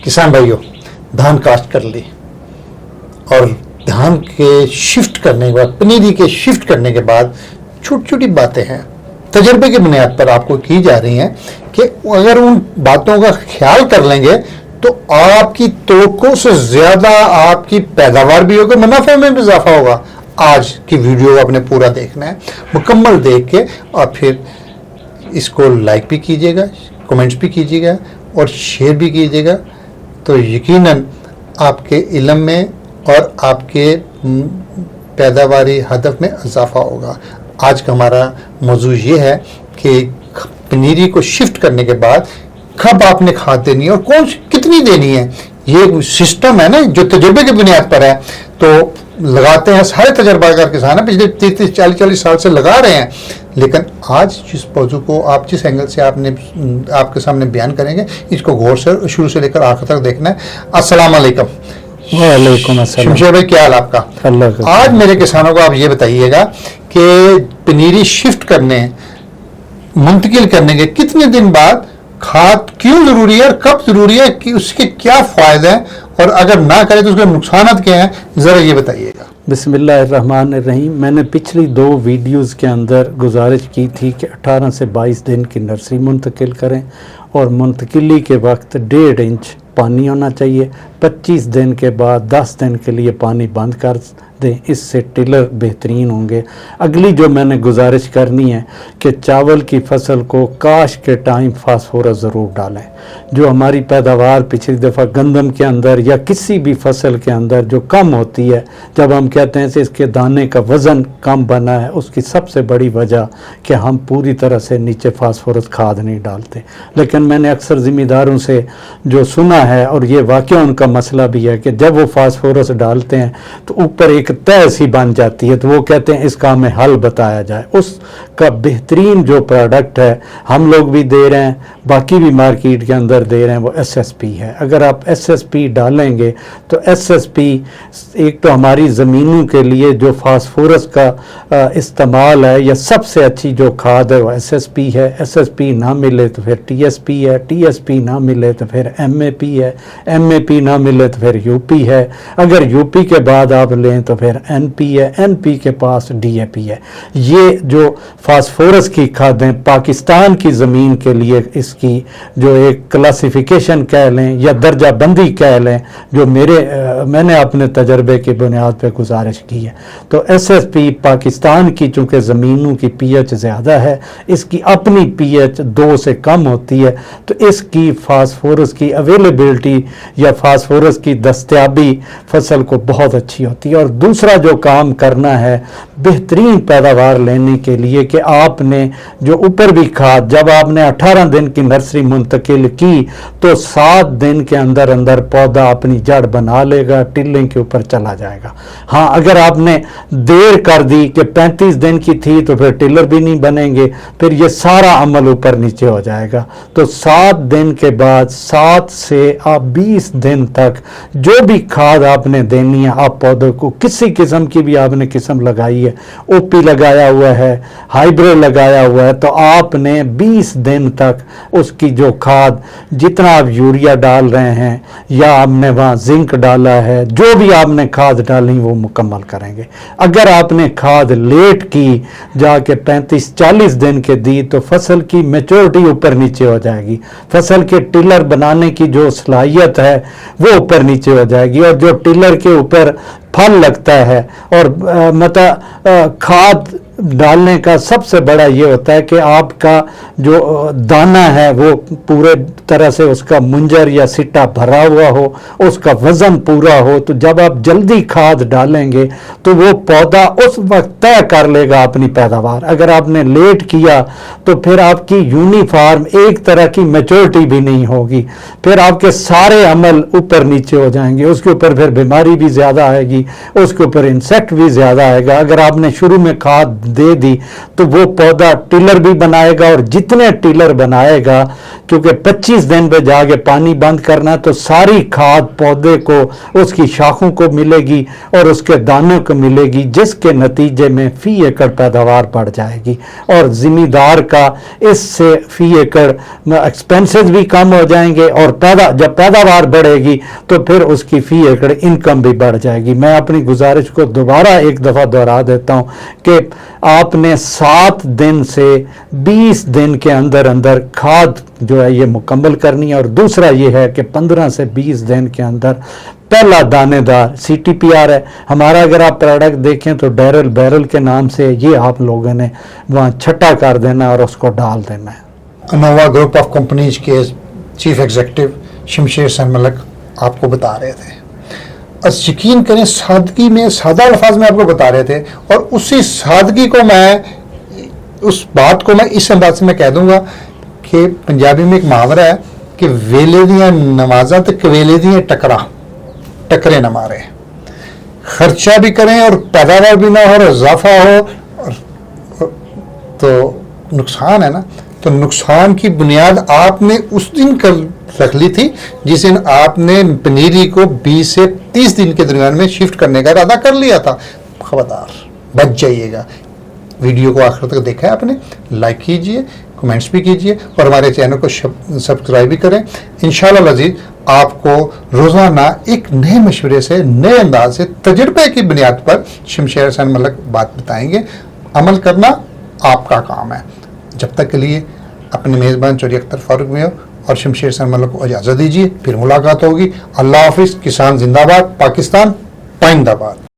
किसान भाइयों, धान काश्त कर ली और धान के शिफ्ट करने के बाद, पनीरी के शिफ्ट करने के बाद छोटी छोटी बातें हैं, तजर्बे की बुनियाद पर आपको की जा रही हैं कि अगर उन बातों का ख्याल कर लेंगे तो आपकी तवक्को से ज़्यादा आपकी पैदावार भी होगी, मुनाफे में भी इजाफा होगा। आज की वीडियो आपने पूरा देखना है, मुकम्मल देख के और फिर इसको लाइक भी कीजिएगा, कमेंट्स भी कीजिएगा और शेयर भी कीजिएगा, तो यकीनन आपके इल्म में और आपके पैदावारी हदफ में इजाफा होगा। आज का हमारा मौजू ये है कि पनीरी को शिफ्ट करने के बाद कब आपने खाद देनी है और कौन कितनी देनी है। ये सिस्टम है ना जो तजुर्बे की बुनियाद पर है, तो लगाते हैं, सारे तजर्बाकार किसान हैं, पिछले 30-40 साल से लगा रहे हैं। लेकिन आज जिस मौजू को आप जिस एंगल से आपके सामने बयान करेंगे, इसको गौर से शुरू से लेकर आखिर तक देखना है। अस्सलाम वालेकुम। वालेकुम अस्सलाम। शमशेर भाई, क्या हाल आपका? अल्लाह का। आज मेरे किसानों को आप ये बताइएगा कि पनीरी शिफ्ट करने, मुंतकिल करने के कितने दिन बाद खाद क्यों जरूरी है और कब जरूरी है, कि उसके क्या फायदे हैं, और अगर ना करें तो उसके नुकसान क्या हैं, जरा ये बताइएगा। बिस्मिल्लाहिर्रहमानिर्रहीम। मैंने पिछली 2 वीडियोस के अंदर गुजारिश की थी कि 18 से 22 दिन की नर्सरी मुंतकिल करें और मुंतकिली के वक्त 1.5 इंच पानी होना चाहिए। 25 दिन के बाद 10 दिन के लिए पानी बंद कर दें, इससे टिलर बेहतरीन होंगे। अगली जो मैंने गुजारिश करनी है कि चावल की फसल को काश के टाइम फास्फोरस ज़रूर डालें। जो हमारी पैदावार पिछली दफ़ा गंदम के अंदर या किसी भी फसल के अंदर जो कम होती है, जब हम कहते हैं कि इसके दाने का वज़न कम बना है, उसकी सबसे बड़ी वजह कि हम पूरी तरह से नीचे फास्फोरस खाद नहीं डालते। लेकिन मैंने अक्सर ज़िम्मेदारों से जो सुना है, और ये वाकया उनका मसला भी है, कि जब वो फास्फोरस डालते हैं तो ऊपर एक तह सी बन जाती है, तो वो कहते हैं इसका हमें हल बताया जाए। उसका बेहतरीन जो प्रोडक्ट है, हम लोग भी दे रहे हैं, बाकी भी मार्केट के अंदर दे रहे हैं, वो SSP है। अगर आप SSP डालेंगे तो SSP एक तो हमारी ज़मीनों के लिए जो फास्फोरस का इस्तेमाल है, या सबसे अच्छी जो खाद है वो SSP है। SSP ना मिले तो फिर TSP है, TSP ना मिले तो फिर MAP है, MAP ना मिले तो फिर UP है, अगर UP के बाद आप लें तो फिर NP है, NP के पास DAP है। ये जो फास्फोरस की खादें पाकिस्तान की ज़मीन के लिए, इसकी जो एक क्लासिफिकेशन कह लें या दर्जा बंदी कह लें, जो मैंने अपने तजर्बे की बुनियाद पर गुजारिश की है, तो SSP पाकिस्तान की चूँकि ज़मीनों की pH ज़्यादा है, इसकी अपनी pH 2 से कम होती है, तो इसकी फास्फोरस की अवेलेबिलिटी या फास्फोरस की दस्तयाबी फसल को बहुत अच्छी होती है। और दूसरा जो काम करना है बेहतरीन पैदावार लेने के लिए, कि आपने जो ऊपर भी खाद, जब आपने 18 दिन की नर्सरी मुंतकिल की तो 7 दिन के अंदर अंदर पौधा अपनी जड़ बना लेगा, टिल्ले के ऊपर चला जाएगा। हाँ, अगर आपने देर कर दी कि 35 दिन की थी तो फिर टिलर भी नहीं बनेंगे, फिर ये सारा अमल ऊपर नीचे हो जाएगा। तो 7 दिन के बाद 7 से आप 20 दिन तक जो भी खाद आपने देनी है, आप पौधों को किसी किस्म की भी आपने किस्म लगाई है, OP लगाया हुआ है, हाइब्रिड लगाया हुआ है, तो आपने 20 दिन तक उसकी जो खाद, जितना आप यूरिया डाल रहे हैं या आपने वहाँ जिंक डाला है, जो भी आपने खाद डाली वो मुकम्मल करेंगे। अगर आपने खाद लेट की, जाके 35-40 दिन के दी, तो फसल की मैच्योरिटी ऊपर नीचे हो जाएगी, फसल के टिलर बनाने की जो सलाहियत है वो ऊपर नीचे हो जाएगी। और जो टिलर के ऊपर फल लगता है, और खाद डालने का सबसे बड़ा ये होता है कि आपका जो दाना है वो पूरे तरह से उसका मुंजर या सिट्टा भरा हुआ हो, उसका वज़न पूरा हो। तो जब आप जल्दी खाद डालेंगे तो वो पौधा उस वक्त तय कर लेगा अपनी पैदावार। अगर आपने लेट किया तो फिर आपकी यूनिफॉर्म एक तरह की मैच्योरिटी भी नहीं होगी, फिर आपके सारे अमल ऊपर नीचे हो जाएंगे, उसके ऊपर फिर बीमारी भी ज़्यादा आएगी, उसके ऊपर इंसेक्ट भी ज़्यादा आएगा। अगर आपने शुरू में खाद दे दी तो वो पौधा टिलर भी बनाएगा, और जितने टिलर बनाएगा, क्योंकि 25 20 दिन पे जाके पानी बंद करना तो सारी खाद पौधे को, उसकी शाखों को मिलेगी और उसके दानों को मिलेगी, जिसके नतीजे में फी एकड़ पैदावार बढ़ जाएगी और ज़मींदार का इससे फी एकड़ एक्सपेंसेस भी कम हो जाएंगे और जब पैदावार बढ़ेगी तो फिर उसकी फी एकड़ इनकम भी बढ़ जाएगी। मैं अपनी गुजारिश को दोबारा एक दफ़ा दोहरा देता हूँ कि आपने 7 दिन से 20 दिन के अंदर अंदर खाद जो है ये मुकम्मल करनी है और दूसरा ये है कि 15 से 20 दिन के अंदर पहला दानेदार CTPR है हमारा। अगर आप प्रोडक्ट देखें तो डैरल बैरल के नाम से ये आप लोगों ने वहाँ छट्टा कर देना और उसको डाल देना है। अनोवा ग्रुप ऑफ कंपनीज के चीफ एग्जीक्यूटिव शमशेर सहन मलिक आपको बता रहे थे, यकीन करें सादगी में, सादा अल्फाज में आपको बता रहे थे और उसी सादगी को उस बात को मैं इस अंदाज से मैं कह दूंगा कि पंजाबी में एक मुहावरा है कि वेले दियां नमाजा तो कवेले दियां टकरे न मारे। खर्चा भी करें और पैदावार भी ना हो और इजाफा हो तो नुकसान है ना। तो नुकसान की बुनियाद आपने उस दिन रख ली थी जिस दिन आपने पनीरी को 20 से 30 दिन के दरमियान में शिफ्ट करने का इरादा कर लिया था। खबरदार बच जाइएगा। वीडियो को आखिर तक देखा है आपने, लाइक कीजिए, कमेंट्स भी कीजिए और हमारे चैनल को सब्सक्राइब भी करें। इंशाअल्लाह अज़ीज़ आपको रोज़ाना एक नए मशवरे से, नए अंदाज से, तजुर्बे की बुनियाद पर शमशेर सहन मलिक बात बताएंगे। अमल करना आपका काम है। जब तक के लिए अपने मेज़बान चौधरी अख्तर फारूक में हो और शमशेर सहन मलिक को इजाज़त दीजिए, फिर मुलाकात होगी। अल्लाह हाफिज़। किसान जिंदाबाद, पाकिस्तान पाइंदाबाद।